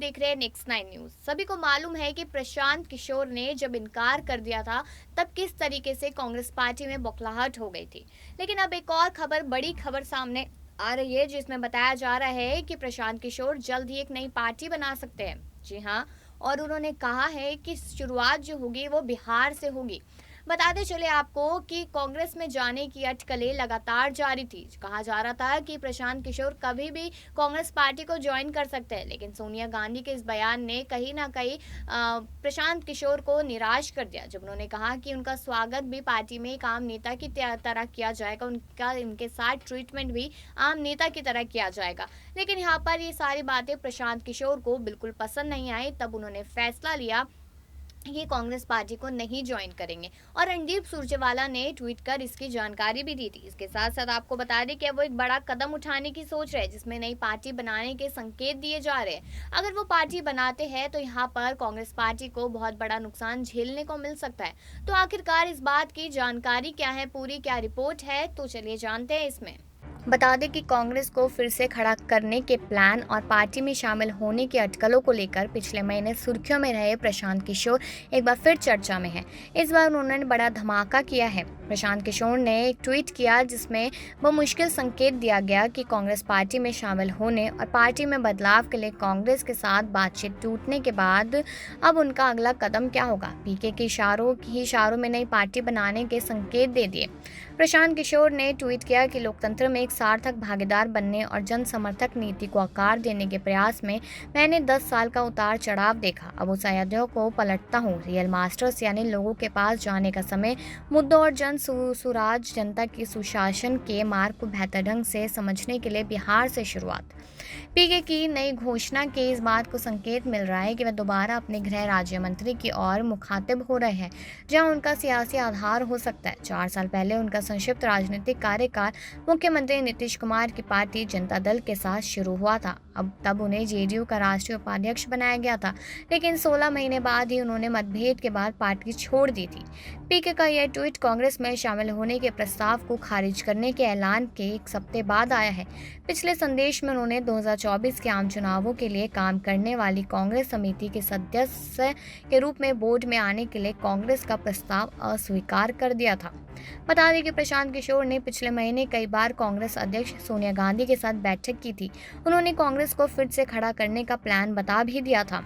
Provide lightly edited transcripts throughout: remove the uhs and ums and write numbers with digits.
देख रहे हैं नेक्स्ट 9 न्यूज। सभी को मालूम है कि प्रशांत किशोर ने जब इनकार कर दिया था तब किस तरीके से कांग्रेस पार्टी में बौखलाहट हो गई थी। लेकिन अब एक और खबर, बड़ी खबर सामने आ रही है जिसमें बताया जा रहा है कि प्रशांत किशोर जल्द ही एक नई पार्टी बना सकते हैं। जी हाँ, और उन्होंने कहा है कि शुरुआत जो होगी वो बिहार से होगी। बताते चले आपको कि कांग्रेस में जाने की अटकलें लगातार जारी थी। कहा जा रहा था कि प्रशांत किशोर कभी भी कांग्रेस पार्टी को ज्वाइन कर सकते हैं, लेकिन सोनिया गांधी के इस बयान ने कहीं ना कहीं प्रशांत किशोर को निराश कर दिया, जब उन्होंने कहा कि उनका स्वागत भी पार्टी में एक आम नेता की तरह किया जाएगा, उनका इनके साथ ट्रीटमेंट भी आम नेता की तरह किया जाएगा। लेकिन यहाँ पर ये सारी बातें प्रशांत किशोर को बिल्कुल पसंद नहीं आई। तब उन्होंने फैसला लिया ये कांग्रेस पार्टी को नहीं ज्वाइन करेंगे, और रणदीप सुरजेवाला ने ट्वीट कर इसकी जानकारी भी दी थी। इसके साथ साथ आपको बता दें कि वो एक बड़ा कदम उठाने की सोच रहे हैं, जिसमें नई पार्टी बनाने के संकेत दिए जा रहे हैं। अगर वो पार्टी बनाते हैं तो यहाँ पर कांग्रेस पार्टी को बहुत बड़ा नुकसान झेलने को मिल सकता है। तो आखिरकार इस बात की जानकारी क्या है, पूरी क्या रिपोर्ट है, तो चलिए जानते हैं इसमें। बता दें कि कांग्रेस को फिर से खड़ा करने के प्लान और पार्टी में शामिल होने की अटकलों को लेकर पिछले महीने सुर्खियों में रहे प्रशांत किशोर एक बार फिर चर्चा में हैं। इस बार उन्होंने बड़ा धमाका किया है। प्रशांत किशोर ने एक ट्वीट किया जिसमें वो मुश्किल संकेत दिया गया कि कांग्रेस पार्टी में शामिल होने और पार्टी में बदलाव के लिए कांग्रेस के साथ बातचीत टूटने के बाद अब उनका अगला कदम क्या होगा। पीके के इशारों में नई पार्टी बनाने के संकेत दे दिए। प्रशांत किशोर ने ट्वीट किया कि लोकतंत्र में एक सार्थक भागीदार बनने और जन समर्थक नीति को आकार देने के प्रयास में मैंने 10 साल का उतार चढ़ाव देखा। अब उस अयोध्या को पलटता हूँ। रियल मास्टर्स यानी लोगों के पास जाने का समय, मुद्दों और जन सुराज, जनता की सुशासन के मार्ग को बेहतर ढंग से समझने के लिए बिहार से शुरुआत। पीके की नई घोषणा के इस बात को संकेत मिल रहा है कि वह दोबारा अपने गृह राज्य मंत्री की ओर मुखातिब हो रहे हैं, जहां उनका सियासी आधार हो सकता है। 4 साल पहले उनका संक्षिप्त राजनीतिक कार्यकाल मुख्यमंत्री नीतीश कुमार की पार्टी जनता दल के साथ शुरू हुआ था। अब तब उन्हें जेडीयू का राष्ट्रीय उपाध्यक्ष बनाया गया था, लेकिन 16 महीने बाद ही उन्होंने मतभेद के बाद पार्टी छोड़ दी थी। पीके का यह ट्वीट कांग्रेस में शामिल होने के प्रस्ताव को खारिज करने के ऐलान के एक सप्ताह बाद आया है। पिछले संदेश में उन्होंने 2024 के आम चुनावों के लिए काम करने वाली कांग्रेस समिति के सदस्य के रूप में बोर्ड में आने के लिए कांग्रेस का प्रस्ताव अस्वीकार कर दिया था। बता दें कि प्रशांत किशोर ने पिछले महीने कई बार कांग्रेस अध्यक्ष सोनिया गांधी के साथ बैठक की थी। उन्होंने कांग्रेस को फिर से खड़ा करने का प्लान बता भी दिया था।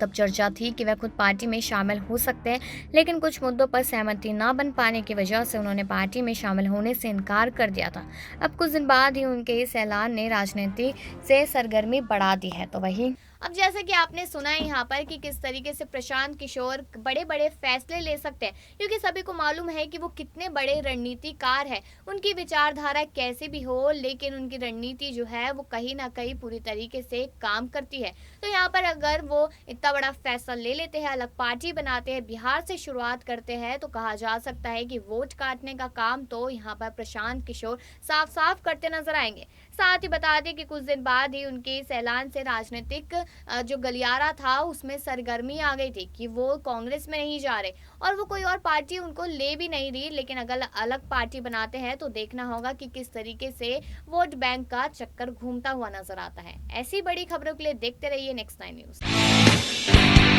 तब चर्चा थी कि वह खुद पार्टी में शामिल हो सकते हैं, लेकिन कुछ मुद्दों पर सहमति न बन पाने की वजह से उन्होंने पार्टी में शामिल होने से इनकार कर दिया था। अब कुछ दिन बाद ही उनके इस ऐलान ने राजनीति से सरगर्मी बढ़ा दी है। तो वही अब जैसे कि आपने सुना है यहाँ पर कि किस तरीके से प्रशांत किशोर बड़े बड़े फैसले ले सकते हैं, क्योंकि सभी को मालूम है कि वो कितने बड़े रणनीतिकार हैं। उनकी विचारधारा कैसे भी हो, लेकिन उनकी रणनीति जो है वो कहीं ना कहीं पूरी तरीके से काम करती है। तो यहाँ पर अगर वो इतना बड़ा फैसला ले लेते हैं, अलग पार्टी बनाते हैं, बिहार से शुरुआत करते हैं, तो कहा जा सकता है कि वोट काटने का काम तो यहाँ पर प्रशांत किशोर साफ साफ करते नजर आएंगे। साथ ही बता दें कि कुछ दिन बाद ही उनके इस ऐलान से राजनीतिक जो गलियारा था उसमें सरगर्मी आ गई थी कि वो कांग्रेस में नहीं जा रहे और वो कोई और पार्टी उनको ले भी नहीं रही। लेकिन अगर अलग पार्टी बनाते हैं तो देखना होगा कि किस तरीके से वोट बैंक का चक्कर घूमता हुआ नजर आता है। ऐसी बड़ी खबरों के लिए देखते रहिए नेक्स्ट 9 न्यूज।